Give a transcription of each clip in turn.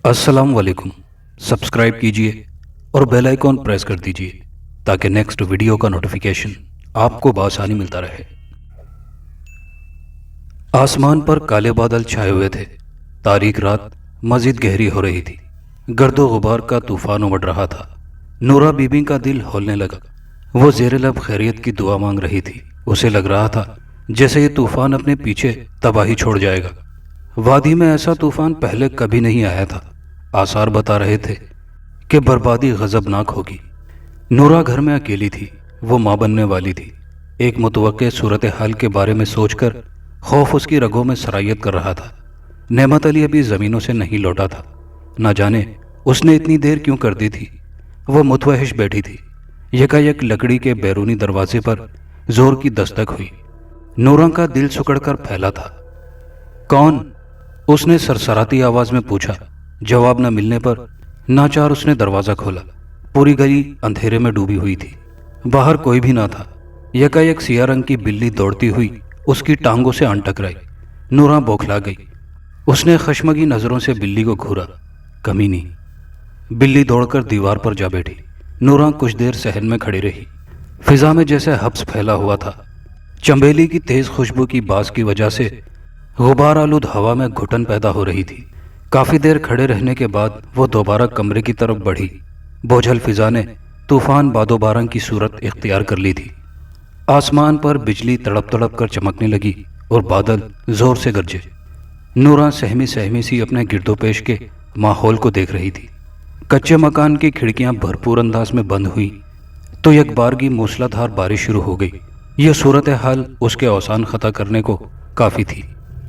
अस्सलाम वालेकुम। सब्सक्राइब कीजिए और बेल आइकॉन प्रेस कर दीजिए ताकि नेक्स्ट वीडियो का नोटिफिकेशन आपको बआसानी मिलता रहे। आसमान पर काले बादल छाए हुए थे। तारीक रात मजीद गहरी हो रही थी। गर्दो गुबार का तूफान उमड़ रहा था। नूरा बीबी का दिल हौलने लगा। वो जेर लब खैरियत की दुआ मांग रही थी। उसे लग रहा था जैसे ये तूफान अपने पीछे तबाही छोड़ जाएगा। वादी में ऐसा तूफान पहले कभी नहीं आया था। आसार बता रहे थे कि बर्बादी गजबनाक होगी। नूरा घर में अकेली थी। वो माँ बनने वाली थी। एक मुतवक्के सूरत हाल के बारे में सोचकर खौफ उसकी रगों में सरायत कर रहा था। नेमत अली अभी ज़मीनों से नहीं लौटा था। ना जाने उसने इतनी देर क्यों कर दी थी। वो मुतवहिश बैठी थी। यकायक लकड़ी के बैरूनी दरवाजे पर जोर की दस्तक हुई। नूरा का दिल सुकड़कर फैला था। कौन? उसने सरसराती आवाज में पूछा। जवाब न मिलने पर नाचार उसने दरवाजा खोला। पूरी गली अंधेरे में डूबी हुई थी। बाहर कोई भी ना था। यकायक सिया रंग की बिल्ली दौड़ती हुई उसकी टांगों से आन टकराई। नूरा बौखला गई। उसने खशमगी नजरों से बिल्ली को घूरा। कमीनी। बिल्ली दौड़कर दीवार पर जा बैठी। नूरा कुछ देर सहन में खड़ी रही। फिजा में जैसे हब्स फैला हुआ था। चंबेली की तेज खुशबू की बास की वजह से गुबार आलूद हवा में घुटन पैदा हो रही थी। काफी देर खड़े रहने के बाद वो दोबारा कमरे की तरफ बढ़ी। बोझल फिजा ने तूफान बादोबारंग की सूरत इख्तियार कर ली थी। आसमान पर बिजली तड़प तड़प कर चमकने लगी और बादल जोर से गरजे। नूरा सहमी सहमी सी अपने गिरदोपेश के माहौल को देख रही थी। कच्चे मकान की खिड़कियां भरपूर अंदाज में बंद हुई तो यकबारगी मूसलाधार बारिश शुरू हो गई। यह सूरत हाल उसके औसान खता करने को काफी थी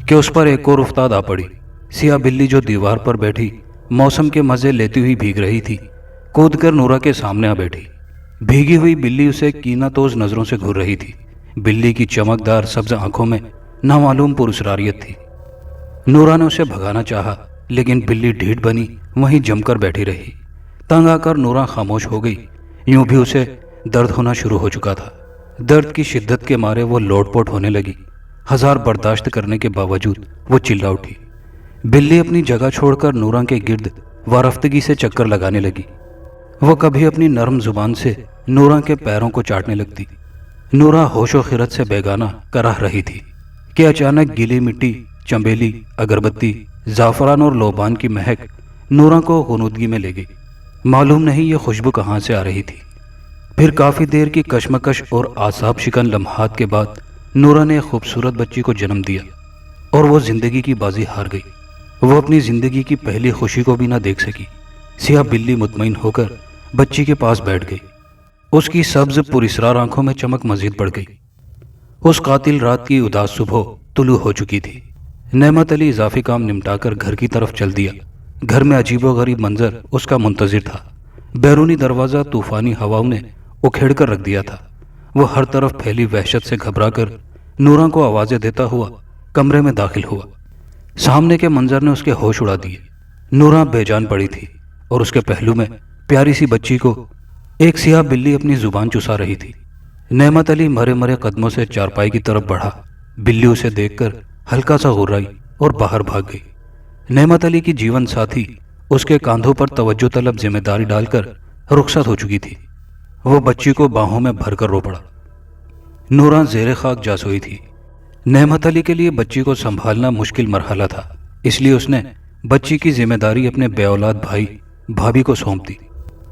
कि उस पर एक और उफ्ताद आ पड़ी। सिया बिल्ली जो दीवार पर बैठी मौसम के मजे लेती हुई भीग रही थी, कूदकर नूरा के सामने आ बैठी। भीगी हुई बिल्ली उसे कीनातोज नजरों से घूर रही थी। बिल्ली की चमकदार सब्ज आंखों में नामालूम पुरस्कारियत थी। नूरा ने उसे भगाना चाहा, लेकिन बिल्ली ढीठ बनी वहीं जमकर बैठी रही। तंग आकर नूरा खामोश हो गई। यूं भी उसे दर्द होना शुरू हो चुका था। दर्द की शिद्दत के मारे वो लोटपोट होने लगी। हजार बर्दाश्त करने के बावजूद वो चिल्ला उठी। बिल्ली अपनी जगह छोड़कर नूरा के गिर्द वारफ्तगी से चक्कर लगाने लगी। वो कभी अपनी नरम जुबान से नूरा के पैरों को चाटने लगती। नूरा होशो खिरत से बेगाना कराह रही थी कि अचानक गीली मिट्टी, चंबेली, अगरबत्ती, जाफरान और लोबान की महक नूरा को गुनूदगी में ले गई। मालूम नहीं ये खुशबू कहाँ से आ रही थी। फिर काफ़ी देर की कशमकश और आसाब शिकन लम्हात के बाद नूरा ने एक खूबसूरत बच्ची को जन्म दिया और वो जिंदगी की बाजी हार गई। वो अपनी जिंदगी की पहली खुशी को भी ना देख सकी। सिया बिल्ली मुतमईन होकर बच्ची के पास बैठ गई। उसकी सब्ज पुरिसरार आंखों में चमक मजीद बढ़ गई। उस कातिल रात की उदास सुबह तुलू हो चुकी थी। नेमत अली इजाफी काम निमटाकर घर की तरफ चल दिया। घर में अजीबोगरीब मंजर उसका मुंतजिर था। बैरूनी दरवाज़ा तूफानी हवाओं ने उखेड़ कर रख दिया था। वो हर तरफ फैली वहशत से घबराकर नूरा को आवाज़ें देता हुआ कमरे में दाखिल हुआ। सामने के मंजर ने उसके होश उड़ा दिए। नूरा बेजान पड़ी थी और उसके पहलू में प्यारी सी बच्ची को एक सियाह बिल्ली अपनी जुबान चुसा रही थी। नेमत अली मरे मरे कदमों से चारपाई की तरफ बढ़ा। बिल्ली उसे देखकर हल्का सा गुर्राई और बाहर भाग गई। नेमत अली की जीवन साथी उसके कांधों पर तवज्जो तलब जिम्मेदारी डालकर रुखसत हो चुकी थी। वो बच्ची को बाहों में भरकर रो पड़ा। नूरा जेरे खाक जा सोई थी। नेमत अली के लिए बच्ची को संभालना मुश्किल मरहला था, इसलिए उसने बच्ची की जिम्मेदारी अपने बेऔलाद भाई भाभी को सौंप दी।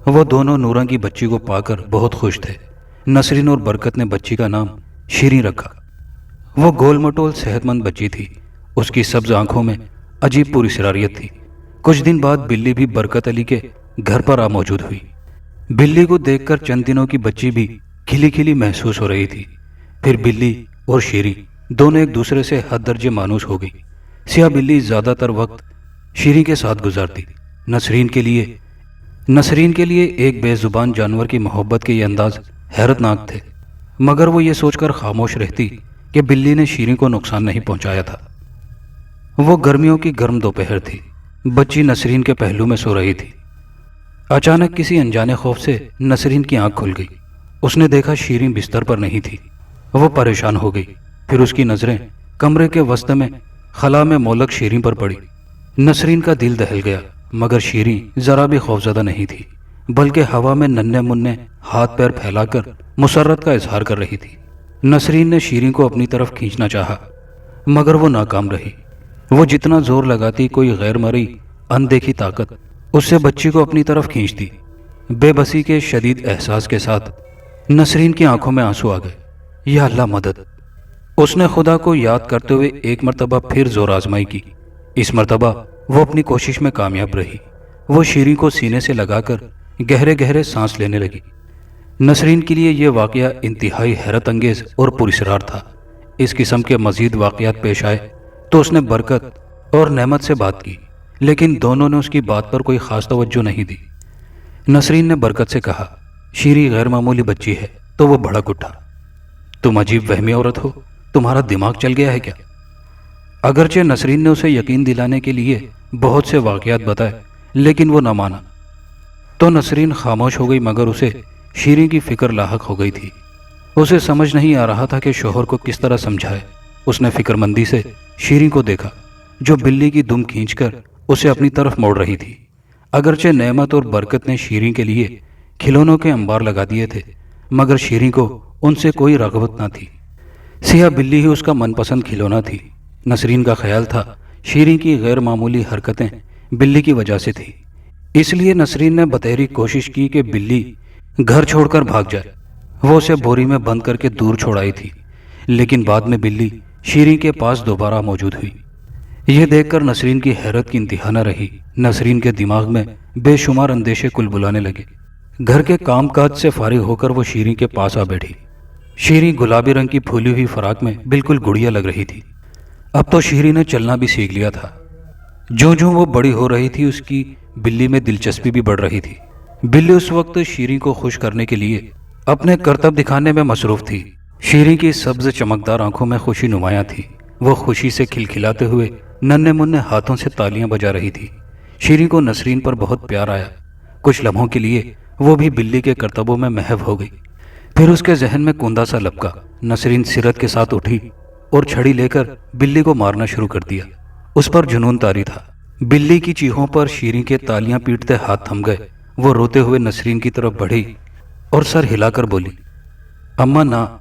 वो दोनों नूरा की बच्ची को पाकर बहुत खुश थे। नसरीन और बरकत ने बच्ची का नाम शीरीं रखा। वो गोल मटोल सेहतमंद बच्ची थी। उसकी सब्ज आंखों में अजीब पुरस्कारियत थी। कुछ दिन बाद बिल्ली भी बरकत अली के घर पर आ मौजूद हुई। बिल्ली को देखकर चंद दिनों की बच्ची भी खिली खिली महसूस हो रही थी। फिर बिल्ली और शीरीं दोनों एक दूसरे से हद दर्जे मानूस हो गई। सिया बिल्ली ज़्यादातर वक्त शीरीं के साथ गुजारती। नसरीन के लिए एक बेजुबान जानवर की मोहब्बत के ये अंदाज हैरतनाक थे, मगर वो ये सोचकर खामोश रहती कि बिल्ली ने शीरीं को नुकसान नहीं पहुंचाया था। वो गर्मियों की गर्म दोपहर थी। बच्ची नसरीन के पहलू में सो रही थी। अचानक किसी अनजाने खौफ से नसरीन की आंख खुल गई। उसने देखा शीरीं बिस्तर पर नहीं थी। वो परेशान हो गई। फिर उसकी नजरें कमरे के वस्त में खला में मोलक शीरीं पर पड़ी। नसरीन का दिल दहल गया। مگر شیریں ذرا بھی خوفزدہ نہیں تھی، بلکہ ہوا میں ننھے منھے ہاتھ پیر پھیلا کر مسرت کا اظہار کر رہی تھی۔ نسرین نے شیریں کو اپنی طرف کھینچنا چاہا، مگر وہ ناکام رہی۔ وہ جتنا زور لگاتی، کوئی غیر مرئی اندیکھی طاقت اس سے بچی کو اپنی طرف کھینچتی۔ بے بسی کے شدید احساس کے ساتھ نسرین کی آنکھوں میں آنسو آ گئے۔ یا اللہ مدد! اس نے خدا کو یاد کرتے ہوئے ایک مرتبہ پھر زور آزمائی کی۔ اس مرتبہ وہ اپنی کوشش میں کامیاب رہی۔ وہ شیریں کو سینے سے لگا کر گہرے گہرے سانس لینے لگی۔ نسرین کے لیے یہ واقعہ انتہائی حیرت انگیز اور پراسرار تھا۔ اس قسم کے مزید واقعات پیش آئے تو اس نے برکت اور نعمت سے بات کی، لیکن دونوں نے اس کی بات پر کوئی خاص توجہ نہیں دی۔ نسرین نے برکت سے کہا، شیریں غیر معمولی بچی ہے، تو وہ بھڑک اٹھا، تم عجیب وہمی عورت ہو، تمہارا دماغ چل گیا ہے کیا؟ اگرچہ نسرین نے اسے یقین دلانے کے لیے بہت سے واقعات بتائے، لیکن وہ نہ مانا۔ تو نسرین خاموش ہو گئی، مگر اسے شیریں کی فکر لاحق ہو گئی تھی۔ اسے سمجھ نہیں آ رہا تھا کہ شوہر کو کس طرح سمجھائے۔ اس نے فکر مندی سے شیریں کو دیکھا، جو بلی کی دم کھینچ کر اسے اپنی طرف موڑ رہی تھی۔ اگرچہ نعمت اور برکت نے شیریں کے لیے کھلونوں کے انبار لگا دیے تھے، مگر شیریں کو ان سے کوئی رغبت نہ تھی۔ سیاہ بلی ہی اس کا من پسند کھلونا تھی۔ نسرین کا خیال تھا شیریں کی غیر معمولی حرکتیں بلی کی وجہ سے تھی، اس لیے نسرین نے بتیری کوشش کی کہ بلی گھر چھوڑ کر بھاگ جائے۔ وہ اسے بوری میں بند کر کے دور چھوڑ آئی تھی، لیکن بعد میں بلی شیریں کے پاس دوبارہ موجود ہوئی۔ یہ دیکھ کر نسرین کی حیرت کی انتہا نہ رہی۔ نسرین کے دماغ میں بے شمار اندیشے کل بلانے لگے۔ گھر کے کام کاج سے فارغ ہو کر وہ شیریں کے پاس آ بیٹھی۔ شیریں گلابی رنگ کی پھولی ہوئی فراق میں بالکل گڑیا لگ رہی تھی۔ اب تو شیریں نے چلنا بھی سیکھ لیا تھا۔ جوں جوں وہ بڑی ہو رہی تھی، اس کی بلی میں دلچسپی بھی بڑھ رہی تھی۔ بلی اس وقت شیریں کو خوش کرنے کے لیے اپنے کرتب دکھانے میں مصروف تھی۔ شیریں کی سبز چمکدار آنکھوں میں خوشی نمایاں تھی۔ وہ خوشی سے کھلکھلاتے ہوئے ننھے منھے ہاتھوں سے تالیاں بجا رہی تھی۔ شیریں کو نسرین پر بہت پیار آیا۔ کچھ لمحوں کے لیے وہ بھی بلی کے کرتبوں میں محو ہو گئی۔ پھر اس کے ذہن میں کندہ سا لپکا۔ نسرین سرت کے ساتھ اٹھی اور چھڑی لے کر بلی کو مارنا شروع کر دیا۔ اس پر جنون طاری تھا۔ بلی کی چیخوں پر شیریں کے تالیاں پیٹتے ہاتھ تھم گئے۔ وہ روتے ہوئے نسرین کی طرف بڑھی اور سر ہلا کر بولی، اماں نہ۔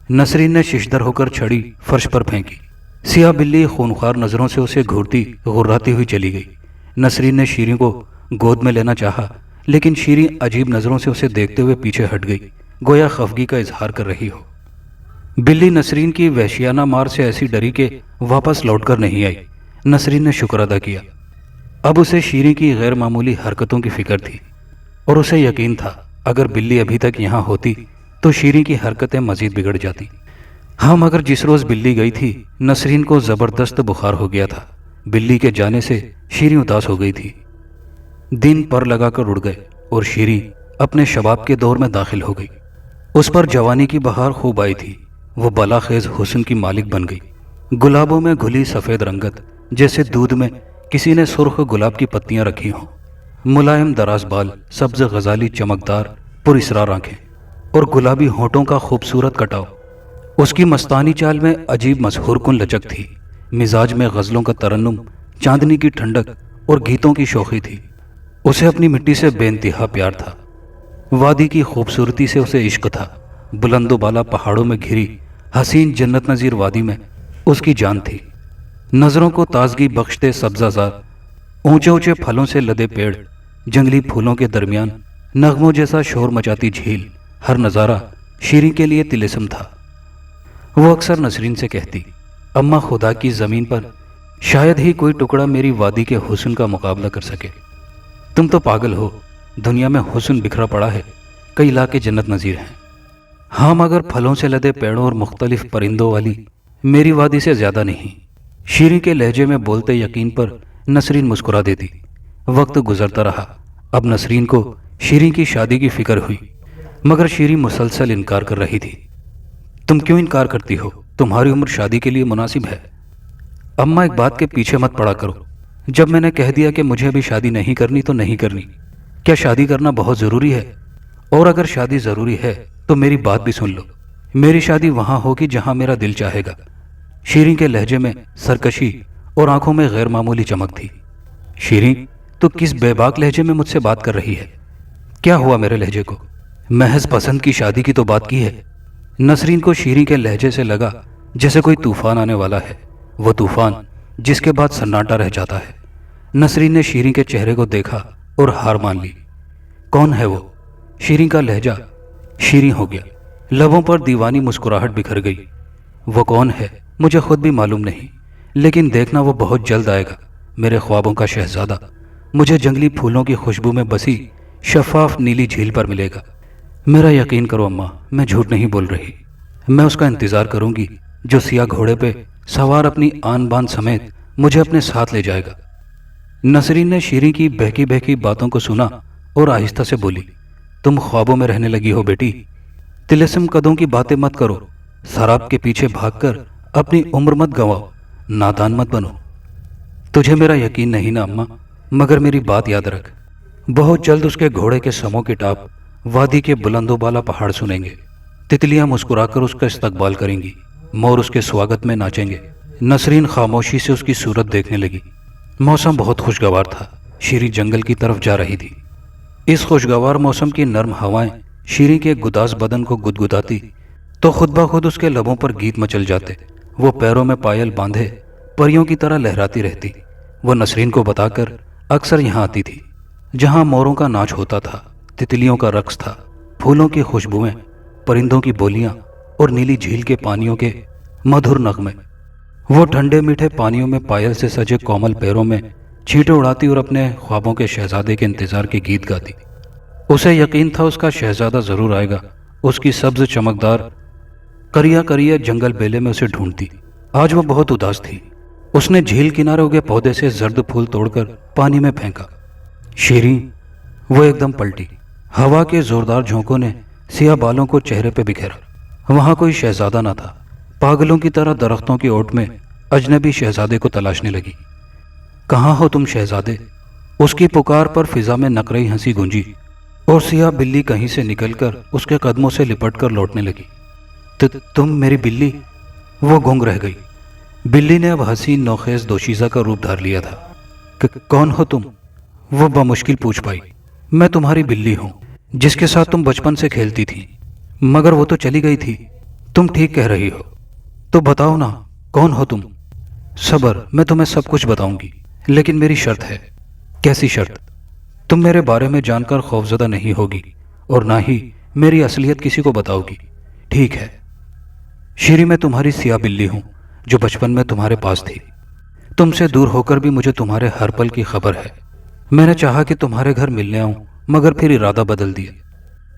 نسرین نے ششدر ہو کر چھڑی فرش پر پھینکی۔ سیاہ بلی خونخوار نظروں سے اسے گھورتی غراتی ہوئی چلی گئی۔ نسرین نے شیریں کو گود میں لینا چاہا، لیکن شیریں عجیب نظروں سے اسے دیکھتے ہوئے پیچھے ہٹ گئی، گویا خفگی کا اظہار کر رہی ہو۔ بلی نسرین کی وحشیانہ مار سے ایسی ڈری کہ واپس لوٹ کر نہیں آئی۔ نسرین نے شکر ادا کیا۔ اب اسے شیریں کی غیر معمولی حرکتوں کی فکر تھی، اور اسے یقین تھا اگر بلی ابھی تک یہاں ہوتی تو شیریں کی حرکتیں مزید بگڑ جاتی۔ ہاں، مگر جس روز بلی گئی تھی، نسرین کو زبردست بخار ہو گیا تھا۔ بلی کے جانے سے شیریں اداس ہو گئی تھی۔ دن پر لگا کر اڑ گئے اور شیریں اپنے شباب کے دور میں داخل ہو گئی۔ اس پر جوانی کی بہار خوب آئی تھی۔ وہ بلاخیز حسن کی مالک بن گئی۔ گلابوں میں گھلی سفید رنگت، جیسے دودھ میں کسی نے سرخ گلاب کی پتیاں رکھی ہوں۔ ملائم دراز بال، سبز غزالی چمکدار پراسرار آنکھیں اور گلابی ہونٹوں کا خوبصورت کٹاؤ۔ اس کی مستانی چال میں عجیب مسحور کن لچک تھی۔ مزاج میں غزلوں کا ترنم، چاندنی کی ٹھنڈک اور گیتوں کی شوخی تھی۔ اسے اپنی مٹی سے بے انتہا پیار تھا۔ وادی کی خوبصورتی سے اسے عشق تھا۔ بلند و بالا پہاڑوں میں گھری حسین جنت نظیر وادی میں اس کی جان تھی۔ نظروں کو تازگی بخشتے سبزہ زار، اونچے اونچے پھلوں سے لدے پیڑ، جنگلی پھولوں کے درمیان نغموں جیسا شور مچاتی جھیل، ہر نظارہ شیریں کے لیے طلسم تھا۔ وہ اکثر نسرین سے کہتی، اماں خدا کی زمین پر شاید ہی کوئی ٹکڑا میری وادی کے حسن کا مقابلہ کر سکے۔ تم تو پاگل ہو، دنیا میں حسن بکھرا پڑا ہے، کئی علاقے جنت نظیر ہیں۔ ہاں، مگر پھلوں سے لدے پیڑوں اور مختلف پرندوں والی میری وادی سے زیادہ نہیں۔ شیریں کے لہجے میں بولتے یقین پر نسرین مسکرا دیتی۔ وقت گزرتا رہا۔ اب نسرین کو شیریں کی شادی کی فکر ہوئی، مگر شیریں مسلسل انکار کر رہی تھی۔ تم کیوں انکار کرتی ہو؟ تمہاری عمر شادی کے لیے مناسب ہے۔ اماں، ایک بات کے پیچھے مت پڑا کرو۔ جب میں نے کہہ دیا کہ مجھے ابھی شادی نہیں کرنی تو نہیں کرنی۔ کیا شادی کرنا بہت ضروری ہے؟ اور اگر شادی ضروری ہے تو میری بات بھی سن لو۔ میری شادی وہاں ہوگی جہاں میرا دل چاہے گا۔ شیریں کے لہجے میں سرکشی اور آنکھوں میں غیر معمولی چمک تھی۔ شیریں، تو کس بے باک لہجے میں مجھ سے بات کر رہی ہے؟ کیا ہوا میرے لہجے کو؟ محض پسند کی شادی کی تو بات کی ہے۔ نسرین کو شیریں کے لہجے سے لگا جیسے کوئی طوفان آنے والا ہے، وہ طوفان جس کے بعد سناٹا رہ جاتا ہے۔ نسرین نے شیریں کے چہرے کو دیکھا اور ہار مان لی۔ کون ہے وہ؟ شیریں کا لہجہ شیریں ہو گیا، لبوں پر دیوانی مسکراہٹ بکھر گئی۔ وہ کون ہے مجھے خود بھی معلوم نہیں، لیکن دیکھنا وہ بہت جلد آئے گا، میرے خوابوں کا شہزادہ مجھے جنگلی پھولوں کی خوشبو میں بسی شفاف نیلی جھیل پر ملے گا۔ میرا یقین کرو اماں، میں جھوٹ نہیں بول رہی۔ میں اس کا انتظار کروں گی جو سیاہ گھوڑے پہ سوار اپنی آن بان سمیت مجھے اپنے ساتھ لے جائے گا۔ نسرین نے شیریں کی بہکی بہکی باتوں کو سنا اور آہستہ سے بولی، تم خوابوں میں رہنے لگی ہو بیٹی، طلسم قدوں کی باتیں مت کرو، سراب کے پیچھے بھاگ کر اپنی عمر مت گنواؤ، نادان مت بنو۔ تجھے میرا یقین نہیں نا اماں، مگر میری بات یاد رکھ، بہت جلد اس کے گھوڑے کے سموں کی ٹاپ وادی کے بلند و بالا پہاڑ سنیں گے، تتلیاں مسکرا کر اس کا استقبال کریں گی، مور اس کے سواگت میں ناچیں گے۔ نسرین خاموشی سے اس کی صورت دیکھنے لگی۔ موسم بہت خوشگوار تھا، شیریں جنگل کی طرف جا رہی تھی۔ اس خوشگوار موسم کی نرم ہوائیں شیریں کے گداز بدن کو گدگداتی تو خود بخود اس کے لبوں پر گیت مچل جاتے۔ وہ پیروں میں پائل باندھے پریوں کی طرح لہراتی رہتی۔ وہ نسرین کو بتا کر اکثر یہاں آتی تھی، جہاں موروں کا ناچ ہوتا تھا، تتلیوں کا رقص تھا، پھولوں کی خوشبوئیں، پرندوں کی بولیاں اور نیلی جھیل کے پانیوں کے مدھر نغمے۔ وہ ٹھنڈے میٹھے پانیوں میں پائل سے سجے کومل پیروں میں چھینٹے اڑاتی اور اپنے خوابوں کے شہزادے کے انتظار کے گیت گاتی۔ اسے یقین تھا اس کا شہزادہ ضرور آئے گا۔ اس کی سبز چمکدار کریا کریا جنگل بیلے میں اسے ڈھونڈتی۔ آج وہ بہت اداس تھی۔ اس نے جھیل کنارے اگے پودے سے زرد پھول توڑ کر پانی میں پھینکا۔ شیریں، وہ ایک دم پلٹی۔ ہوا کے زوردار جھونکوں نے سیاہ بالوں کو چہرے پہ بکھیرا۔ وہاں کوئی شہزادہ نہ تھا۔ پاگلوں کی طرح درختوں کی اوٹ میں اجنبی شہزادے کو تلاشنے لگی۔ کہاں ہو تم شہزادے؟ اس کی پکار پر فضا میں نقرئی ہنسی گونجی اور سیاہ بلی کہیں سے نکل کر اس کے قدموں سے لپٹ کر لوٹنے لگی۔ تم میری بلی؟ وہ گنگ رہ گئی۔ بلی نے اب حسین نوخیز دوشیزہ کا روپ دھار لیا تھا۔ کون ہو تم؟ وہ بمشکل پوچھ پائی۔ میں تمہاری بلی ہوں، جس کے ساتھ تم بچپن سے کھیلتی تھی، مگر وہ تو چلی گئی تھی۔ تم ٹھیک کہہ رہی ہو، تو بتاؤ نا، کون ہو تم؟ صبر، میں تمہیں سب کچھ بتاؤں گی، لیکن میری شرط ہے۔ کیسی شرط؟ تم میرے بارے میں جان کر خوفزدہ نہیں ہوگی اور نہ ہی میری اصلیت کسی کو بتاؤ گی، ٹھیک ہے؟ شیریں، میں تمہاری سیاہ بلی ہوں جو بچپن میں تمہارے پاس تھی۔ تم سے دور ہو کر بھی مجھے تمہارے ہر پل کی خبر ہے۔ میں نے چاہا کہ تمہارے گھر ملنے آؤں، مگر پھر ارادہ بدل دیا،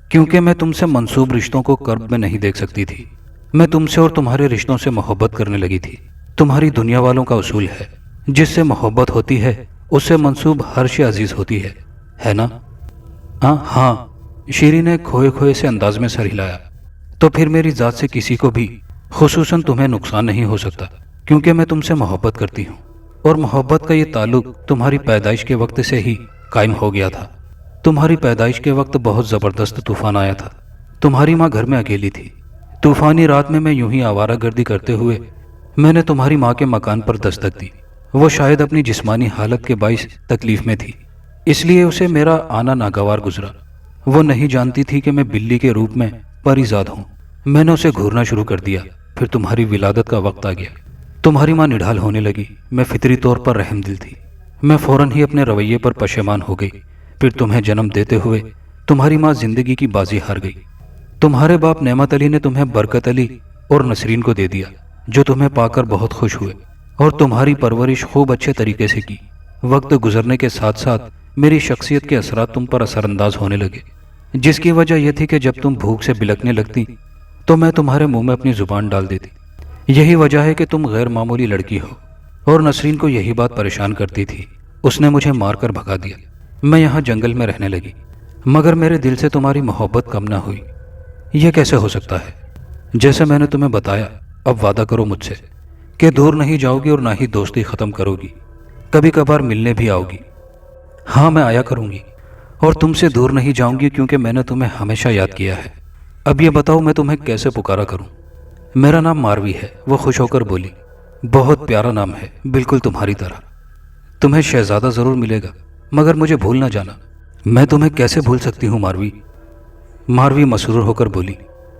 کیونکہ میں تم سے منسوب رشتوں کو قرب میں نہیں دیکھ سکتی تھی۔ میں تم سے اور تمہارے رشتوں سے محبت کرنے لگی تھی۔ تمہاری دنیا والوں کا اصول ہے، جس سے محبت ہوتی ہے اس سے منسوب ہر شے عزیز ہوتی ہے نا؟ ہاں، شیریں نے کھوئے کھوئے سے انداز میں سر ہلایا۔ تو پھر میری ذات سے کسی کو بھی، خصوصاً تمہیں، نقصان نہیں ہو سکتا، کیونکہ میں تم سے محبت کرتی ہوں، اور محبت کا یہ تعلق تمہاری پیدائش کے وقت سے ہی قائم ہو گیا تھا۔ تمہاری پیدائش کے وقت بہت زبردست طوفان آیا تھا۔ تمہاری ماں گھر میں اکیلی تھی۔ طوفانی رات میں یوں ہی آوارہ گردی کرتے ہوئے میں نے تمہاری ماں کے مکان پر دستک دی۔ وہ شاید اپنی جسمانی حالت کے باعث تکلیف میں تھی، اس لیے اسے میرا آنا ناگوار گزرا۔ وہ نہیں جانتی تھی کہ میں بلی کے روپ میں پری زاد ہوں۔ میں نے اسے گھورنا شروع کر دیا۔ پھر تمہاری ولادت کا وقت آ گیا۔ تمہاری ماں نڈھال ہونے لگی۔ میں فطری طور پر رحم دل تھی۔ میں فوراً ہی اپنے رویے پر پشیمان ہو گئی۔ پھر تمہیں جنم دیتے ہوئے تمہاری ماں زندگی کی بازی ہار گئی۔ تمہارے باپ نعمت علی نے تمہیں برکت علی اور نسرین کو دے دیا، جو تمہیں پا کر بہت خوش ہوئے، اور تمہاری پرورش خوب اچھے طریقے سے کی۔ وقت گزرنے کے ساتھ ساتھ میری شخصیت کے اثرات تم پر اثر انداز ہونے لگے، جس کی وجہ یہ تھی کہ جب تم بھوک سے بلکنے لگتی تو میں تمہارے منہ میں اپنی زبان ڈال دیتی۔ یہی وجہ ہے کہ تم غیر معمولی لڑکی ہو، اور نسرین کو یہی بات پریشان کرتی تھی۔ اس نے مجھے مار کر بھگا دیا۔ میں یہاں جنگل میں رہنے لگی، مگر میرے دل سے تمہاری محبت کم نہ ہوئی۔ یہ کیسے ہو سکتا ہے؟ جیسے میں نے تمہیں بتایا، اب وعدہ کرو مجھ سے کہ دور نہیں جاؤ گی اور نہ ہی دوستی ختم کرو گی، کبھی کبھار ملنے بھی آؤ گی۔ ہاں، میں آیا کروں گی، اور تم سے دور نہیں جاؤں گی، کیونکہ میں نے تمہیں ہمیشہ یاد کیا ہے۔ اب یہ بتاؤ میں تمہیں کیسے پکارا کروں؟ میرا نام ماروی ہے، وہ خوش ہو کر بولی۔ بہت پیارا نام ہے، بالکل تمہاری طرح۔ تمہیں شہزادہ ضرور ملے گا، मगर मुझे भूल ना जाना। मैं तुम्हें कैसे भूल सकती हूँ मारवी? मारवी मसरूर होकर बोली,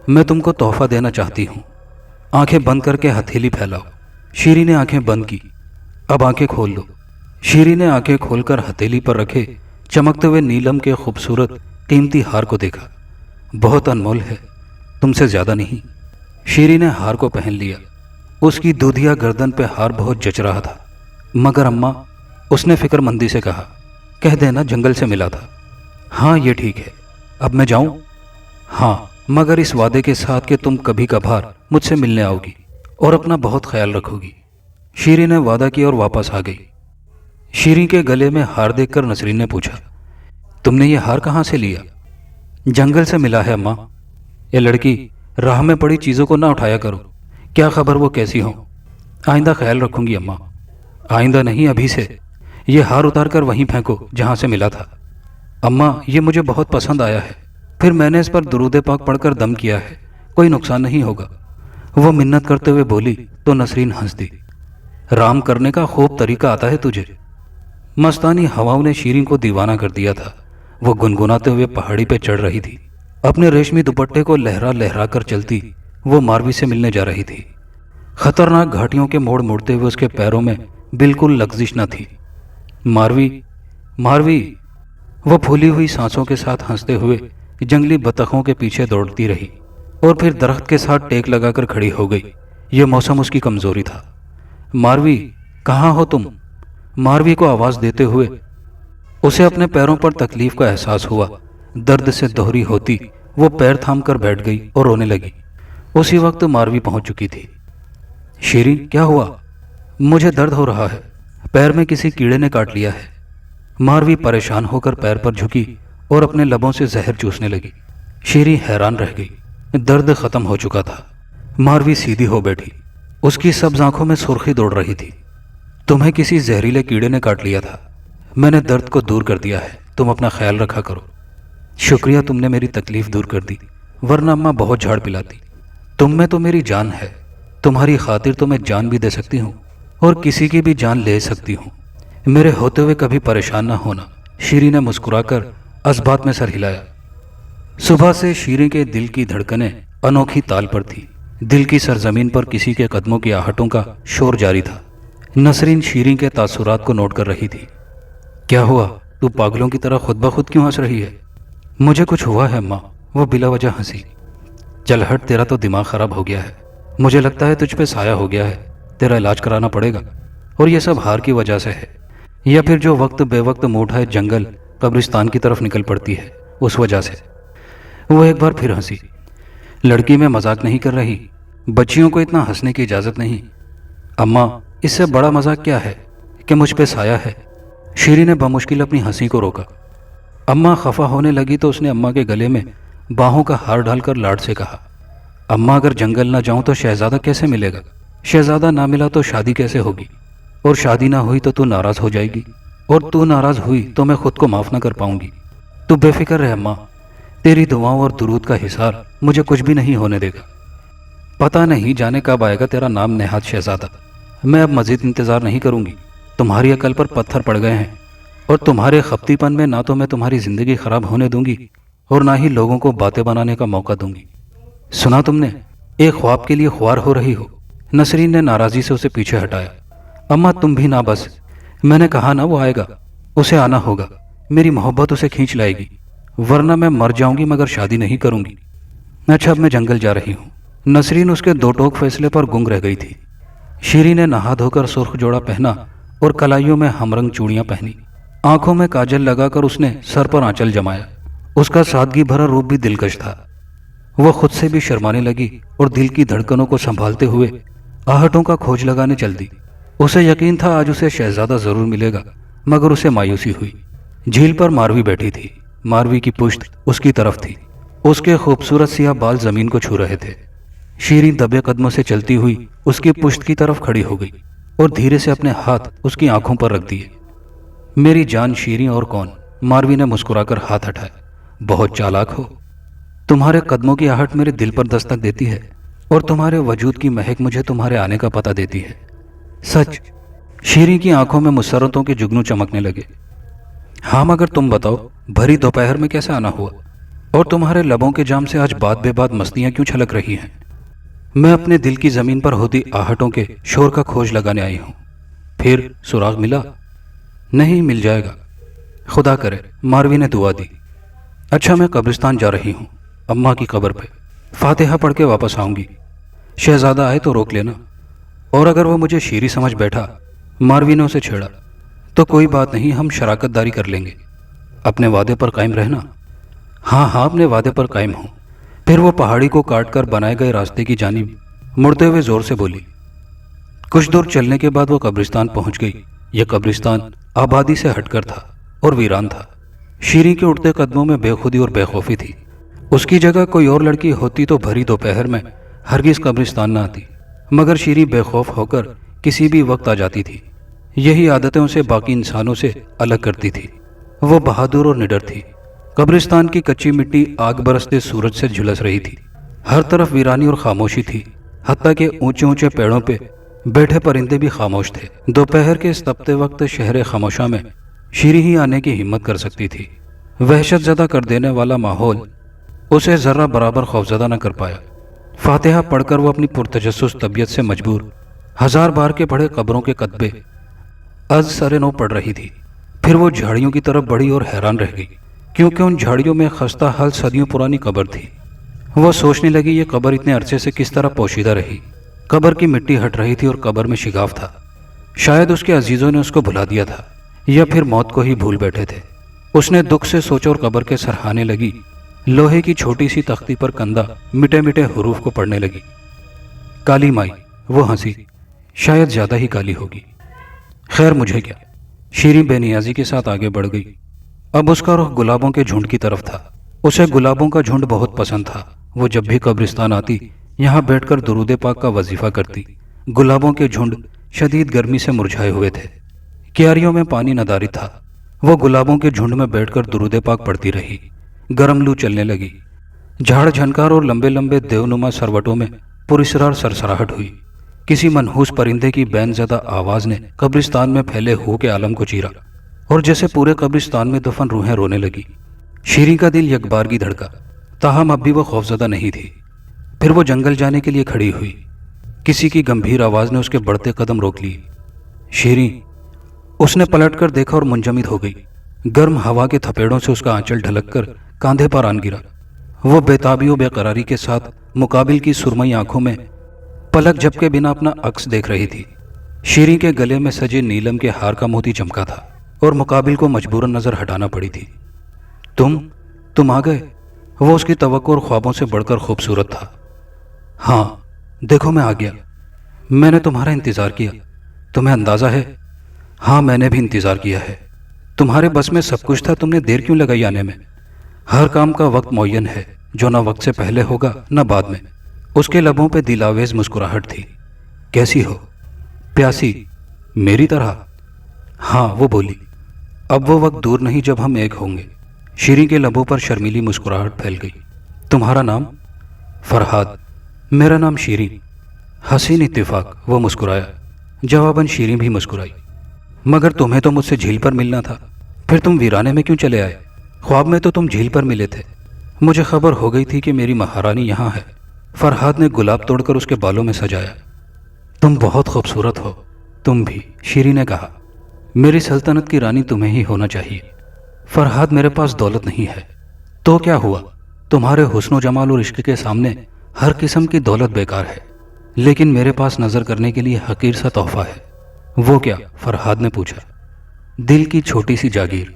मैं तुमको तोहफा देना चाहती हूँ। आंखें बंद करके हथेली फैलाओ। शीरी ने आंखें बंद की। अब आंखें खोल लो। शीरी ने आंखें खोलकर हथेली पर रखे चमकते हुए नीलम के खूबसूरत कीमती हार को देखा। बहुत अनमोल है, तुमसे ज्यादा नहीं। शीरी ने हार को पहन लिया। उसकी दूधिया गर्दन पे हार बहुत जच रहा था। मगर अम्मा, उसने फिक्रमंदी से कहा, कह देना जंगल से मिला था। हाँ ये ठीक है, अब मैं जाऊं? हाँ, मगर इस वादे के साथ कि तुम कभी कभार मुझसे मिलने आओगी और अपना बहुत ख्याल रखोगी। शीरी ने वादा किया और वापस आ गई। शीरी के गले में हार देखकर नसरीन ने पूछा, तुमने ये हार कहाँ से लिया? जंगल से मिला है अम्मा। ये लड़की, राह में पड़ी चीज़ों को ना उठाया करो, क्या खबर वो कैसी हो। आइंदा ख्याल रखूंगी अम्मा। आइंदा नहीं, अभी से। ये हार उतार कर वहीं फेंको जहाँ से मिला था। अम्मा, ये मुझे बहुत पसंद आया है, फिर मैंने इस पर दुरूद पाक पढ़कर दम किया है, कोई नुकसान नहीं होगा। वो मिन्नत करते हुए बोली तो नसरीन हंस दी। राम करने का खूब तरीका आता है तुझे। मस्तानी हवाओं ने शीरीन को दीवाना कर दिया था। वो गुनगुनाते हुए पहाड़ी पे चढ़ रही थी। अपने रेशमी दुपट्टे को लहरा लहरा कर चलती वो मारवी से मिलने जा रही थी। खतरनाक घाटियों के मोड़ मोड़ते हुए उसके पैरों में बिल्कुल लग्जिश न थी। मारवी, मारवी। वो फूली हुई सांसों के साथ हंसते हुए जंगली बतखों के पीछे दौड़ती रही और फिर दरख्त के साथ टेक लगाकर खड़ी हो गई। यह मौसम उसकी कमजोरी था। मारवी, कहाँ हो तुम? मारवी को आवाज देते हुए उसे अपने पैरों पर तकलीफ का एहसास हुआ। दर्द से दोहरी होती वो पैर थाम कर बैठ गई और रोने लगी। उसी वक्त मारवी पहुंच चुकी थी। शीरी, क्या हुआ? मुझे दर्द हो रहा है, पैर में किसी कीड़े ने काट लिया है। मारवी परेशान होकर पैर पर झुकी और अपने लबों से जहर चूसने लगी। शीरी हैरान रह गई। दर्द खत्म हो चुका था। मारवी सीधी हो बैठी। उसकी सब्ज आंखों में सुर्खी दौड़ रही थी। तुम्हें किसी जहरीले कीड़े ने काट लिया था। मैंने दर्द को दूर कर दिया है, तुम अपना ख्याल रखा करो। शुक्रिया, तुमने मेरी तकलीफ दूर कर दी, वरना अम्मा बहुत झाड़ पिलाती। तुम में तो मेरी जान है, तुम्हारी खातिर तो मैं जान भी दे सकती हूँ और किसी की भी जान ले सकती हूँ। मेरे होते हुए कभी परेशान ना होना। शीरी ने मुस्कुराकर असबात में सर हिलाया। सुबह से शीरी के दिल की धड़कनें अनोखी ताल पर थी। दिल की सरजमीन पर किसी के कदमों की आहटों का शोर जारी था। नसरीन शीरी के तासुरात को नोट कर रही थी। क्या हुआ? तू पागलों की तरह खुद ब खुद क्यों हंस रही है? मुझे कुछ हुआ है माँ, वो बिला वजह हंसी। चल हट, तेरा तो दिमाग खराब हो गया है। मुझे लगता है तुझ पे साया हो गया है, तेरा इलाज कराना पड़ेगा। और यह सब हार की वजह से है, या फिर जो वक्त बेवक्त मूठा जंगल कब्रिस्तान की तरफ निकल पड़ती है उस वजह से। वो एक बार फिर हंसी। लड़की में मजाक नहीं कर रही, बच्चियों को इतना हंसने की इजाजत नहीं। अम्मा, इससे बड़ा मजाक क्या है कि मुझ पे साया है। शीरी ने बमुश्किल अपनी हंसी को रोका। अम्मा खफा होने लगी तो उसने अम्मा के गले में बाहों का हार डालकर लाड से कहा, अम्मा अगर जंगल ना जाऊं तो शहजादा कैसे मिलेगा? शहजादा ना मिला तो शादी कैसे होगी? और शादी ना हुई तो तू नाराज हो जाएगी, और तू नाराज हुई तो मैं खुद को माफ ना कर पाऊंगी। तू बेफिक्र रह अम्मा, तेरी दुआओं और दुरूद का हिसार मुझे कुछ भी नहीं होने देगा। पता नहीं जाने कब आएगा तेरा नाम नेहात शहजादा। मैं अब मजीद इंतजार नहीं करूंगी। तुम्हारी अकल पर पत्थर पड़ गए हैं, और तुम्हारे खपतीपन में ना तो मैं तुम्हारी जिंदगी खराब होने दूंगी और ना ही लोगों को बातें बनाने का मौका दूंगी। सुना तुमने? एक ख्वाब के लिए ख्वार हो रही हो। नसरीन ने नाराजी से उसे पीछे हटाया। अम्मा तुम भी ना, बस मैंने कहा ना वो आएगा, उसे आना होगा। मेरी मोहब्बत उसे खींच लाएगी, वरना मैं मर जाऊंगी मगर शादी नहीं करूंगी। अच्छा, अब मैं जंगल जा रही हूँ। नसरीन उसके दो टोक फैसले पर गुंग रह गई थी। शीरी ने नहा धोकर सुर्ख जोड़ा पहना और कलाइयों में हमरंग चूड़ियां पहनी। आंखों में काजल लगाकर उसने सर पर आंचल जमाया। उसका सादगी भरा रूप भी दिलकश था। वो खुद से भी शर्माने लगी और दिल की धड़कनों को संभालते हुए आहटों का खोज लगाने चल दी। उसे यकीन था आज उसे शहजादा जरूर मिलेगा, मगर उसे मायूसी हुई। झील पर मारवी बैठी थी। मारवी की पुश्त उसकी तरफ थी। उसके खूबसूरत सियाह बाल जमीन को छू रहे थे। शीरी दबे कदमों से चलती हुई उसकी पुश्त की तरफ खड़ी हो गई और धीरे से अपने हाथ उसकी आंखों पर रख दिए। मेरी जान शीरी और कौन? मारवी ने मुस्कुराकर हाथ हटाया। बहुत चालाक हो। तुम्हारे कदमों की आहट मेरे दिल पर दस्तक देती है और तुम्हारे वजूद की महक मुझे तुम्हारे आने का पता देती है। सच। शीरी की आंखों में मुसर्रतों के जुगनू चमकने लगे। हाँ, मगर तुम बताओ, भरी दोपहर में कैसे आना हुआ? और तुम्हारे लबों के जाम से आज बात बेबात मस्तियां क्यों छलक रही हैं? मैं अपने दिल की जमीन पर होती आहटों के शोर का खोज लगाने आई हूं। फिर सुराग मिला? नहीं, मिल जाएगा, खुदा करे। मारवी ने दुआ दी। अच्छा, मैं कब्रिस्तान जा रही हूँ, अम्मा की कब्र पे। फातिहा पढ़ के वापस आऊंगी। शहजादा आए तो रोक लेना। और अगर वो मुझे शीरी समझ बैठा, मारवी ने उसे छेड़ा, तो कोई बात नहीं, हम शराकतदारी कर लेंगे। अपने वादे पर कायम रहना। हाँ हाँ, अपने वादे पर कायम हूँ। फिर वो पहाड़ी को काट कर बनाए गए रास्ते की जानिब मुड़ते हुए जोर से बोली। कुछ दूर चलने के बाद वो कब्रिस्तान पहुंच गई। यह कब्रिस्तान आबादी से हटकर था और वीरान था। शीरी के उठते कदमों में बेखुदी और बेखौफी थी। उसकी जगह कोई और लड़की होती तो भरी दोपहर में हरगिज कब्रिस्तान न आती, मगर शीरी बेखौफ होकर किसी भी वक्त आ जाती थी। यही आदतें उसे बाकी इंसानों से अलग करती थी। वो बहादुर और निडर थी। कब्रिस्तान की कच्ची मिट्टी आग बरसते सूरज से झुलस रही थी। हर तरफ वीरानी और खामोशी थी, हत्ता के ऊंचे ऊंचे पेड़ों पे बैठे परिंदे भी खामोश थे। दोपहर के इस तपते वक्त शहर खामोशा में शीरी ही आने की हिम्मत कर सकती थी। वहशत ज़दा कर देने वाला माहौल उसे जर्रा बराबर खौफजदा न कर पाया। फातिहा पढ़कर वो अपनी पुरतजस्सुस तबीयत से मजबूर हजार बार के पढ़े कब्रों के कतबे अज सरे नो पड़ रही थी। फिर वो झाड़ियों की तरफ बढ़ी और हैरान रह गई, क्योंकि उन झाड़ियों में खस्ता हाल सदियों पुरानी कब्र थी। वो सोचने लगी, ये कब्र इतने अरसे से किस तरह पोशीदा रही। कब्र की मिट्टी हट रही थी और कब्र में शिगाफ था। शायद उसके अजीजों ने उसको भुला दिया था, या फिर मौत को ही भूल बैठे थे। उसने दुख से सोचा और कब्र के सरहाने लगी। लोहे की छोटी सी तख्ती पर कंधा मिटे मिटे हुरूफ को पढ़ने लगी। काली माई। वो हंसी, शायद ज्यादा ही काली होगी। खैर, मुझे क्या। शीरी बेनियाजी के साथ आगे बढ़ गई। अब उसका रुख गुलाबों के झुंड की तरफ था। उसे गुलाबों का झुंड बहुत पसंद था। वो जब भी कब्रिस्तान आती, यहाँ बैठकर दुरूद पाक का वजीफा करती। गुलाबों के झुंड शदीद गर्मी से मुरझाए हुए थे। क्यारियों में पानी नदारी था। वो गुलाबों के झुंड में बैठकर दुरूद पाक पढ़ती रही। गर्म लू चलने लगी। झाड़ झनकार और लंबे लंबे देवनुमा सरवटों में पुरस्रार सरसराहट हुई। किसी मनहूस परिंदे की बैनज़दा आवाज ने कब्रिस्तान में फैले हू के आलम को चीरा, और जैसे पूरे कब्रिस्तान में दफन रूहें रोने लगी। शीरी का दिल यकबारगी धड़का, ताहम अब भी वो खौफजदा नहीं थी। फिर वो जंगल जाने के लिए खड़ी हुई। किसी की गंभीर आवाज ने उसके बढ़ते कदम रोक लिए। शीरी। उसने पलटकर देखा और मुंजमिद हो गई। गर्म हवा के थपेड़ों से उसका आंचल ढलककर कांधे पर आन गिरा। वो बेताबी और बेकरारी के साथ मुकाबिल की सुरमई आंखों में पलक झपके बिना अपना अक्स देख रही थी। शीरी के गले में सजे नीलम के हार का मोती चमका था और मुकाबिल को मजबूरन नजर हटाना पड़ी थी। तुम आ गए। वो उसकी तवक्को और ख्वाबों से बढ़कर खूबसूरत था। हाँ, देखो मैं आ गया। मैंने तुम्हारा इंतजार किया। तुम्हें अंदाजा है? हाँ, मैंने भी इंतजार किया है। तुम्हारे बस में सब कुछ था, तुमने देर क्यों लगाई आने में? हर काम का वक्त मुअय्यन है, जो ना वक्त से पहले होगा ना बाद में। उसके लबों पे दिलावेज मुस्कुराहट थी। कैसी हो? प्यासी? मेरी तरह? हाँ, वो बोली। अब वो वक्त दूर नहीं जब हम एक होंगे। शीरी के लबों पर शर्मीली मुस्कुराहट फैल गई। तुम्हारा नाम? फरहाद। मेरा नाम शीरी। हसीन इत्तेफाक। वो मुस्कुराया। जवाबन शीरी भी मुस्कुराई। मगर तुम्हें तो मुझसे झील पर मिलना था, फिर तुम वीराने में क्यों चले आए? ख्वाब में तो तुम झील पर मिले थे। मुझे खबर हो गई थी कि मेरी महारानी यहाँ है। फरहाद ने गुलाब तोड़कर उसके बालों में सजाया। तुम बहुत खूबसूरत हो। तुम भी, शीरी ने कहा। मेरी सल्तनत की रानी तुम्हें ही होना चाहिए। फरहाद, मेरे पास दौलत नहीं है। तो क्या हुआ? तुम्हारे हुस्न जमाल और इश्क के सामने हर किस्म की दौलत बेकार है। लेकिन मेरे पास नजर करने के लिए हकीर सा तोहफा है। वो क्या? फरहाद ने पूछा। दिल की छोटी सी जागीर।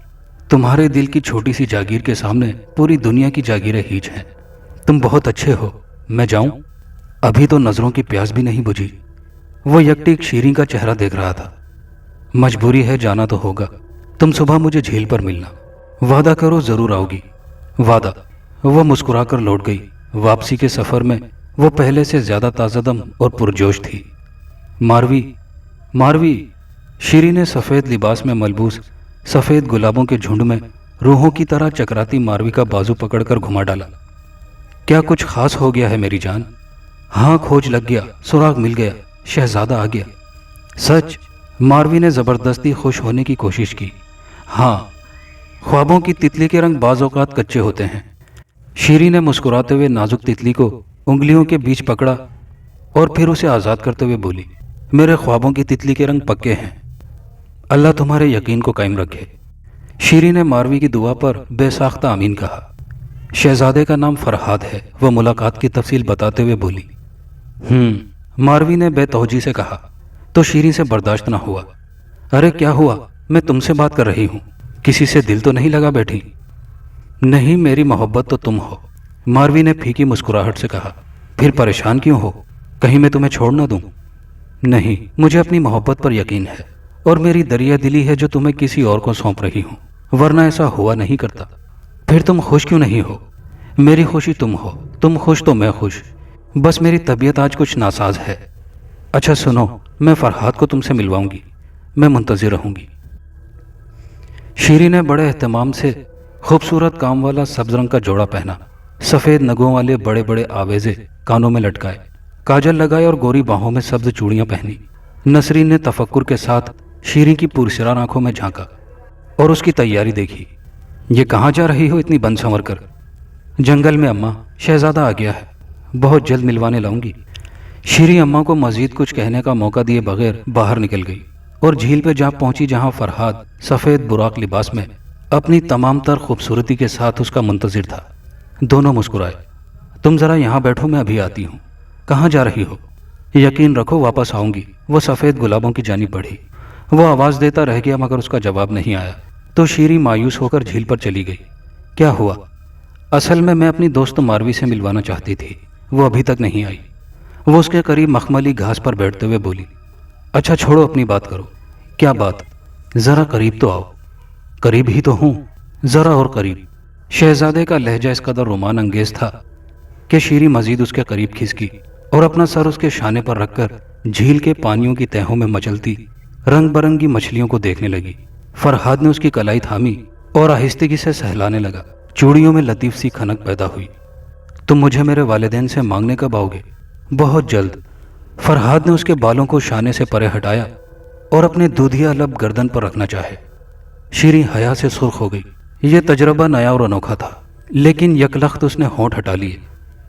तुम्हारे दिल की छोटी सी जागीर के सामने पूरी दुनिया की जागीरें हीच हैं। तुम बहुत अच्छे हो। मैं जाऊं? अभी तो नजरों की प्यास भी नहीं बुझी। वो यकटीक शीरी का चेहरा देख रहा था। मजबूरी है, जाना तो होगा। तुम सुबह मुझे झील पर मिलना। वादा करो, जरूर आओगी। वादा। वो मुस्कुराकर लौट गई। वापसी के सफर में वो पहले से ज्यादा ताज़ादम और पुरजोश थी। मारवी। शीरी ने सफेद लिबास में मलबूस सफेद गुलाबों के झुंड में रूहों की तरह चकराती मारवी का बाजू पकड़कर घुमा डाला। क्या कुछ खास हो गया है मेरी जान? हाँ, खोज लग गया, सुराग मिल गया, शहजादा आ गया। सच? मारवी ने जबरदस्ती खुश होने की कोशिश की। हाँ, ख्वाबों की तितली के रंग बाज़ औक़ात कच्चे होते हैं। शीरी ने मुस्कुराते हुए नाजुक तितली को उंगलियों के बीच पकड़ा और फिर उसे आज़ाद करते हुए बोली, मेरे ख्वाबों की तितली के रंग पक्के हैं। अल्लाह तुम्हारे यकीन को कायम रखे। शीरी ने मारवी की दुआ पर बेसाख्ता आमीन कहा। शहजादे का नाम फरहाद है, वह मुलाकात की तफसील बताते हुए बोली। मारवी ने बेतौजी से कहा। तो शीरी से बर्दाश्त ना हुआ। अरे क्या हुआ, मैं तुमसे बात कर रही हूँ, किसी से दिल तो नहीं लगा बैठी? नहीं, मेरी मोहब्बत तो तुम हो, मारवी ने फीकी मुस्कुराहट से कहा। फिर परेशान क्यों हो, कहीं मैं तुम्हें छोड़ ना दूं? नहीं, मुझे अपनी मोहब्बत पर यकीन है और मेरी दरिया दिली है जो तुम्हें किसी और को सौंप रही हूँ, वरना ऐसा हुआ नहीं करता। फिर तुम खुश क्यों नहीं हो? मेरी खुशी तुम हो, तुम खुश तो मैं खुश, बस मेरी तबीयत आज कुछ नासाज है। अच्छा सुनो, मैं फरहाद को तुमसे मिलवाऊंगी, मैं मुंतज़िर रहूंगी। शीरी ने बड़े एहतमाम से खूबसूरत काम वाला सब्ज रंग का जोड़ा पहना, सफ़ेद नगों वाले बड़े बड़े आवेजे कानों में लटकाए, काजल लगाए और गोरी बाहों में सब्ज चूड़ियां पहनी। नसरीन ने तफक्कुर के साथ शीरी की पुरस्रार आंखों में झांका और उसकी तैयारी देखी। ये कहाँ जा रही हो इतनी बन संवर कर? जंगल में अम्मा, शहजादा आ गया है, बहुत जल्द मिलवाने लाऊंगी। शीरी अम्मा को मजीद कुछ कहने का मौका दिए बगैर बाहर निकल गई और झील पे जा पहुंची, जहां फरहाद सफ़ेद बुराक लिबास में अपनी तमाम तर खूबसूरती के साथ उसका मुंतज़िर था। दोनों मुस्कुराए। तुम ज़रा यहाँ बैठो, मैं अभी आती हूँ। कहाँ जा रही हो? यकीन रखो वापस आऊँगी। वो सफ़ेद गुलाबों की जानिब बढ़ी। वो आवाज़ देता रह गया मगर उसका जवाब नहीं आया, तो शीरी मायूस होकर झील पर चली गई। क्या हुआ? असल में मैं अपनी दोस्त मारवी से मिलवाना चाहती थी, वो अभी तक नहीं आई। वो उसके करीब मखमली घास पर बैठते हुए बोली। अच्छा छोड़ो, अपनी बात करो। क्या बात? ज़रा करीब तो आओ। करीब ही तो हूँ, ज़रा और करीब। शहजादे का लहजा इस कदर रोमान अंगेज था कि शीरी मजीद उसके करीब खिसकी और अपना सर उसके शाने पर रखकर झील के पानियों की तहों में मचलती रंग बरंगी मछलियों को देखने लगी। फरहाद ने उसकी कलाई थामी और आहिस्तगी से सहलाने लगा। चूड़ियों में लतीफ सी खनक पैदा हुई। तुम मुझे मेरे वालिदैन से मांगने कब आओगे? बहुत जल्द। फरहाद ने उसके बालों को शाने से परे हटाया और अपने दूधिया लब गर्दन पर रखना चाहे। शीरी हया से सुर्ख हो गई। यह तजर्बा नया और अनोखा था, लेकिन यकलख्त उसने होंठ हटा लिए।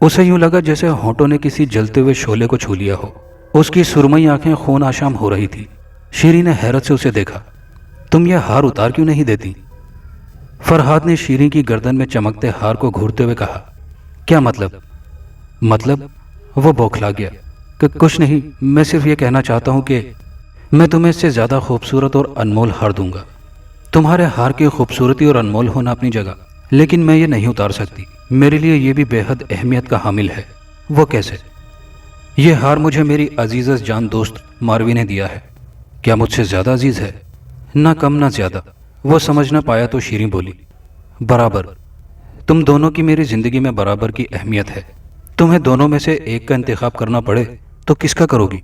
उसे यूं लगा जैसे होंठों ने किसी जलते हुए शोले को छू लिया हो। उसकी सुरमई आंखें खून आशाम हो रही थी। शीरी ने हैरत से उसे देखा। तुम यह हार उतार क्यों नहीं देती? फरहाद ने शीरी की गर्दन में चमकते हार को घूरते हुए कहा। क्या मतलब? वो बौखला गया कि कुछ नहीं, मैं सिर्फ ये कहना चाहता हूं कि मैं तुम्हें इससे ज़्यादा खूबसूरत और अनमोल हार दूंगा। तुम्हारे हार की खूबसूरती और अनमोल होना अपनी जगह, लेकिन मैं ये नहीं उतार सकती। मेरे लिए ये भी बेहद अहमियत का हामिल है। वो कैसे? ये हार मुझे मेरी अजीज़ जान दोस्त मारवी ने दिया है। क्या मुझसे ज़्यादा अजीज़ है? ना कम ना ज़्यादा। वो समझ ना पाया तो शीरी बोली। बराबर। तुम दोनों की मेरी ज़िंदगी में बराबर की अहमियत है। तुम्हें दोनों में से एक का इंतखाब करना पड़े तो किसका करोगी?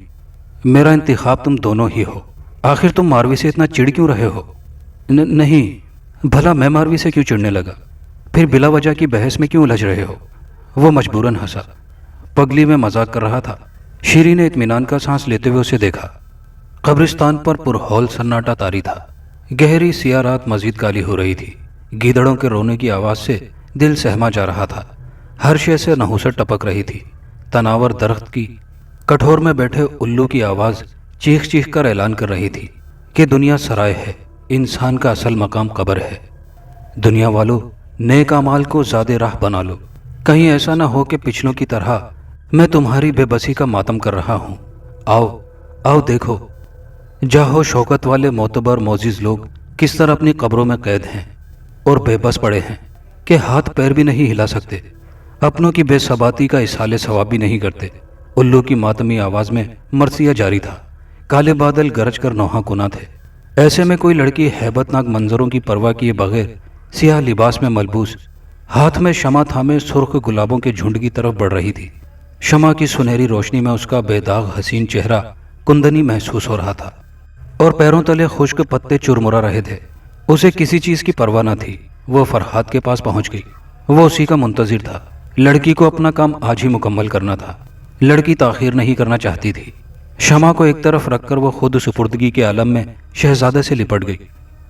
मेरा इंतखाब तुम दोनों ही हो। आखिर तुम मारवी से इतना चिढ़ क्यों रहे हो? नहीं, भला मैं मारवी से क्यों चिढ़ने लगा? फिर बिला वजह की बहस में क्यों उलझ रहे हो? वो मजबूरन हंसा। पगली में मजाक कर रहा था। शीरी ने इत्मीनान का सांस लेते हुए उसे देखा। कब्रिस्तान पर पुरहौल सन्नाटा तारी था। गहरी सियाह रात मजीद काली हो रही थी। गीदड़ों के रोने की आवाज़ से दिल सहमा जा रहा था। हर शय से नहुसत टपक रही थी। तनावर दरख्त की कठोर में बैठे उल्लू की आवाज़ चीख चीख कर ऐलान कर रही थी कि दुनिया सराय है, इंसान का असल मकाम कब्र है। दुनिया वालों, नेक अमाल को ज़्यादा राह बना लो। कहीं ऐसा ना हो कि पिछलों की तरह मैं तुम्हारी बेबसी का मातम कर रहा हूँ। आओ आओ देखो, जाहो शौकत वाले मोतबर मोजिज लोग किस तरह अपनी कब्रों में कैद हैं और बेबस पड़े हैं कि हाथ पैर भी नहीं हिला सकते, अपनों की बेसबाती का इसाले सवाब भी नहीं करते। उल्लू की मातमी आवाज़ में मरसिया जारी था। काले बादल गरज कर नौहा कुना थे। ऐसे में कोई लड़की हैबतनाक मंजरों की परवाह किए बगैर सियाह लिबास में मलबूस हाथ में शमा थामे सुर्ख गुलाबों के झुंड की तरफ बढ़ रही थी। शमा की सुनहरी रोशनी में उसका बेदाग हसीन चेहरा कुंदनी महसूस हो रहा था और पैरों तले खुश्क पत्ते चुरमुरा रहे थे। उसे किसी चीज़ की परवाह न थी। वो फरहाद के पास पहुंच गई। वो उसी का मुंतजिर था। लड़की को अपना काम आज ही मुकम्मल करना था। लड़की ताखीर नहीं करना चाहती थी। शमा को एक तरफ रखकर वो खुद सुपुर्दगी के आलम में शहजादे से लिपट गई।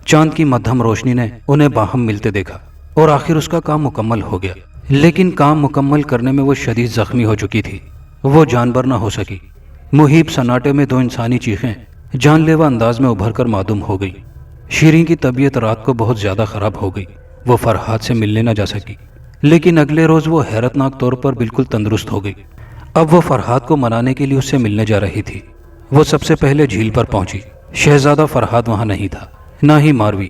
چاند کی مدھم روشنی نے انہیں باہم ملتے دیکھا اور آخر اس کا کام مکمل ہو گیا، لیکن کام مکمل کرنے میں وہ شدید زخمی ہو چکی تھی۔ وہ جانبر نہ ہو سکی۔ محیط سناٹے میں دو انسانی چیخیں جان لیوا انداز میں ابھر کر معدوم ہو گئی۔ شیریں کی طبیعت رات کو بہت زیادہ خراب ہو گئی۔ وہ فرحاد سے ملنے نہ جا سکی، لیکن اگلے روز وہ حیرتناک طور پر بالکل تندرست ہو گئی۔ اب وہ فرحاد کو منانے کے لیے اس سے ملنے جا رہی تھی۔ وہ سب سے پہلے جھیل پر پہنچی۔ شہزادہ فرحاد وہاں نہیں تھا، نہ ہی ماروی۔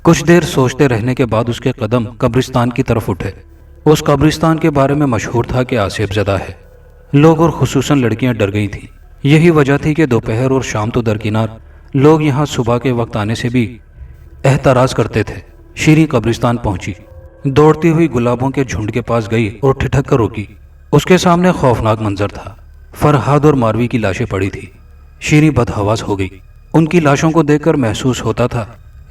کچھ دیر سوچتے رہنے کے بعد اس کے قدم قبرستان کی طرف اٹھے۔ اس قبرستان کے بارے میں مشہور تھا کہ آصف زدہ ہے۔ لوگ اور خصوصاً لڑکیاں ڈر گئی تھیں۔ یہی وجہ تھی کہ دوپہر اور شام تو درکنار، لوگ یہاں صبح کے وقت آنے سے بھی احتراز کرتے تھے۔ شیریں قبرستان پہنچی، دوڑتی ہوئی گلابوں کے جھنڈ کے پاس گئی اور ٹھٹک کر روکی۔ اس کے سامنے خوفناک منظر تھا۔ فرحاد اور ماروی کی لاشیں پڑی تھی۔ شیریں بدحواس ہو گئی۔ ان کی لاشوں کو دیکھ کر محسوس ہوتا تھا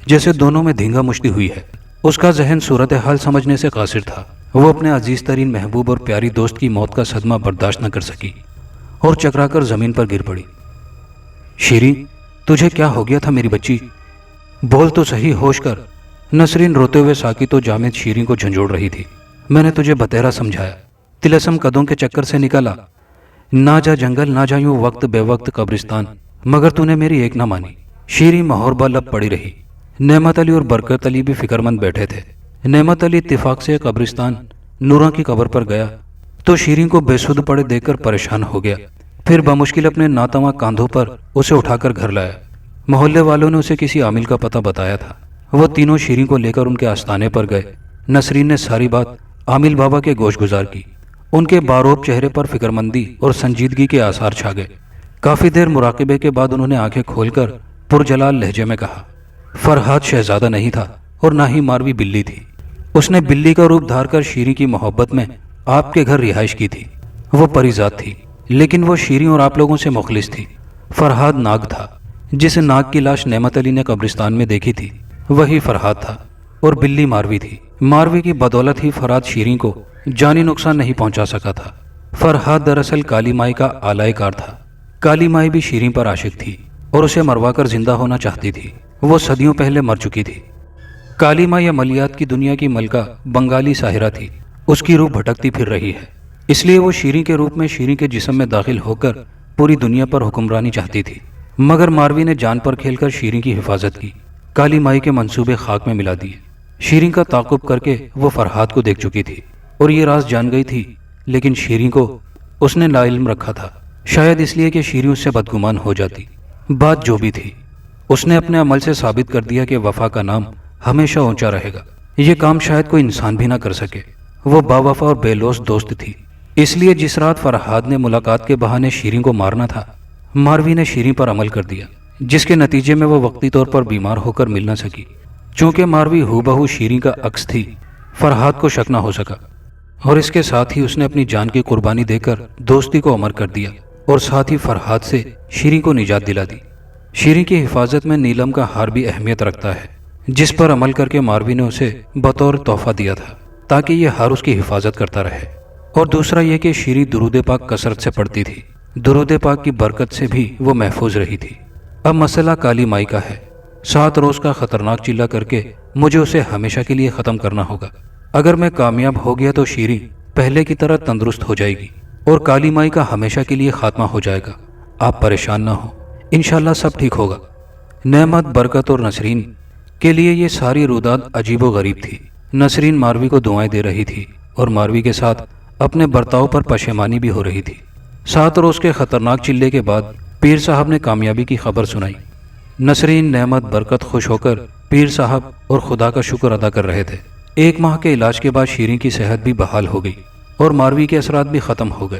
جیسے دونوں میں دھینگا مچتی ہوئی ہے۔ اس کا ذہن صورتحال سمجھنے سے قاصر تھا۔ وہ اپنے عزیز ترین محبوب اور پیاری دوست کی موت کا صدمہ برداشت نہ کر سکی اور چکرا کر زمین پر گر پڑی۔ شیریں، تجھے کیا ہو گیا تھا میری بچی؟ بول تو صحیح، ہوش کر۔ نسرین روتے ہوئے ساکت و جامد شیریں کو جھنجھوڑ رہی تھی۔ میں نے تجھے بتیرا سمجھایا، تلسم قدوں کے چکر سے نکلا، نہ جا جنگل، نہ جا یوں وقت بے وقت قبرستان، مگر تو نے میری ایک نہ مانی۔ شیریں مہربا لب پڑی رہی۔ نعمت علی اور برکت علی بھی فکر مند بیٹھے تھے۔ نعمت علی اتفاق سے قبرستان نورا کی قبر پر گیا تو شیریں کو بے سدھ پڑے دیکھ کر پریشان ہو گیا۔ پھر بمشکل اپنے ناتواں کاندھوں پر اسے اٹھا کر گھر لایا۔ محلے والوں نے اسے کسی عامل کا پتہ بتایا تھا۔ وہ تینوں شیریں کو لے کر ان کے آستانے پر گئے۔ نسرین نے ساری بات عامل بابا کے گوش گزار کی۔ ان کے باروب چہرے پر فکرمندی اور سنجیدگی کے آثار چھا گئے۔ کافی دیر مراقبے کے بعد انہوں نے آنکھیں کھول کر پرجلال لہجے میں کہا، فرحاد شہزادہ نہیں تھا اور نہ ہی ماروی بلی تھی۔ اس نے بلی کا روپ دھار کر شیریں کی محبت میں آپ کے گھر رہائش کی تھی۔ وہ پری ذات تھی، لیکن وہ شیریں اور آپ لوگوں سے مخلص تھی۔ فرحاد ناگ تھا۔ جس ناگ کی لاش نعمت علی نے قبرستان میں دیکھی تھی وہی فرحاد تھا، اور بلی ماروی تھی۔ ماروی کی بدولت ہی فرحاد شیریں کو جانی نقصان نہیں پہنچا سکا تھا۔ فرحاد دراصل کالی مائی کا آلائے کار تھا۔ کالی مائی بھی شیریں پر عاشق تھی اور اسے مروا کر زندہ ہونا چاہتی تھی۔ وہ صدیوں پہلے مر چکی تھی۔ کالی مائی عملیات کی دنیا کی ملکہ بنگالی ساحرہ تھی۔ اس کی روح بھٹکتی پھر رہی ہے، اس لیے وہ شیریں کے روپ میں شیریں کے جسم میں داخل ہو کر پوری دنیا پر حکمرانی چاہتی تھی۔ مگر ماروی نے جان پر کھیل کر شیریں کی حفاظت کی۔ کالی مائی کے منصوبے خاک میں ملا دیے۔ شیریں کا تعاقب کر کے وہ فرحاد کو دیکھ چکی تھی اور یہ راز جان گئی تھی، لیکن شیریں کو اس نے لاعلم رکھا تھا، شاید اس لیے کہ شیریں اس سے بدگمان ہو جاتی۔ بات جو بھی تھی، اس نے اپنے عمل سے ثابت کر دیا کہ وفا کا نام ہمیشہ اونچا رہے گا۔ یہ کام شاید کوئی انسان بھی نہ کر سکے۔ وہ باوفا اور بے لوث دوست تھی، اس لیے جس رات فرحاد نے ملاقات کے بہانے شیریں کو مارنا تھا، ماروی نے شیریں پر عمل کر دیا، جس کے نتیجے میں وہ وقتی طور پر بیمار ہو کر مل نہ سکی۔ چونکہ ماروی ہو بہو شیریں کا عکس تھی، فرحاد کو شک نہ ہو سکا، اور اس کے ساتھ ہی اس نے اپنی جان کی قربانی دے کر دوستی کو امر کر دیا اور ساتھ ہی فرحاد سے شیریں کو نجات دلا دی۔ شیریں کی حفاظت میں نیلم کا ہار بھی اہمیت رکھتا ہے، جس پر عمل کر کے ماروی نے اسے بطور تحفہ دیا تھا تاکہ یہ ہار اس کی حفاظت کرتا رہے۔ اور دوسرا یہ کہ شیریں درود پاک کثرت سے پڑھتی تھی، درود پاک کی برکت سے بھی وہ محفوظ رہی تھی۔ اب مسئلہ کالی مائی کا ہے۔ 7 روز کا خطرناک چلہ کر کے مجھے اسے ہمیشہ کے لیے ختم کرنا ہوگا۔ اگر میں کامیاب ہو گیا تو شیریں پہلے کی طرح تندرست ہو جائے گی اور کالی مائی کا ہمیشہ کے لیے خاتمہ ہو جائے گا۔ آپ پریشان نہ ہوں، انشاءاللہ سب ٹھیک ہوگا۔ نعمت، برکت اور نسرین کے لیے یہ ساری روداد عجیب و غریب تھی۔ نسرین ماروی کو دعائیں دے رہی تھی اور ماروی کے ساتھ اپنے برتاؤ پر پشیمانی بھی ہو رہی تھی۔ 7 روز کے خطرناک چلے کے بعد پیر صاحب نے کامیابی کی خبر سنائی۔ نسرین، نعمت، برکت خوش ہو کر پیر صاحب اور خدا کا شکر ادا کر رہے تھے۔ 1 ماہ کے علاج کے بعد شیریں کی صحت بھی بحال ہو گئی اور ماروی کے اثرات بھی ختم ہو گئے۔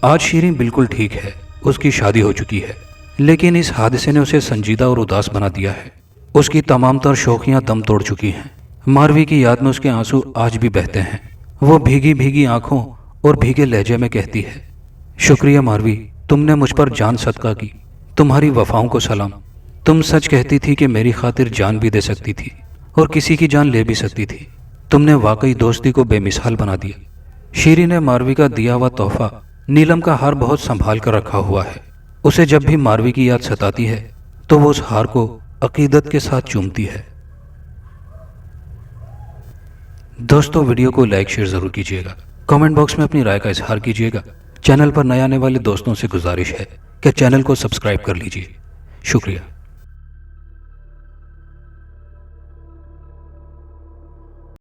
آج شیریں بالکل ٹھیک ہے، اس کی شادی ہو چکی ہے، لیکن اس حادثے نے اسے سنجیدہ اور اداس بنا دیا ہے۔ اس کی تمام تر شوخیاں دم توڑ چکی ہیں۔ ماروی کی یاد میں اس کے آنسو آج بھی بہتے ہیں۔ وہ بھیگی بھیگی آنکھوں اور بھیگے لہجے میں کہتی ہے، شکریہ ماروی، تم نے مجھ پر جان صدقہ کی، تمہاری وفاؤں کو سلام۔ تم سچ کہتی تھی کہ میری خاطر جان بھی دے سکتی تھی اور کسی کی جان لے بھی سکتی تھی۔ تم نے واقعی دوستی کو بے مثال بنا دیا۔ شیریں نے ماروی کا دیا ہوا تحفہ نیلم کا ہار بہت سنبھال کر رکھا ہوا ہے۔ اسے جب بھی ماروی کی یاد ستاتی ہے تو وہ اس ہار کو عقیدت کے ساتھ چومتی ہے۔ دوستو ویڈیو کو لائک شیئر ضرور کیجیے گا، کامنٹ باکس میں اپنی رائے کا اظہار کیجیے گا۔ چینل پر نئے آنے والے دوستوں سے گزارش ہے کہ چینل کو سبسکرائب کر لیجیے۔ شکریہ۔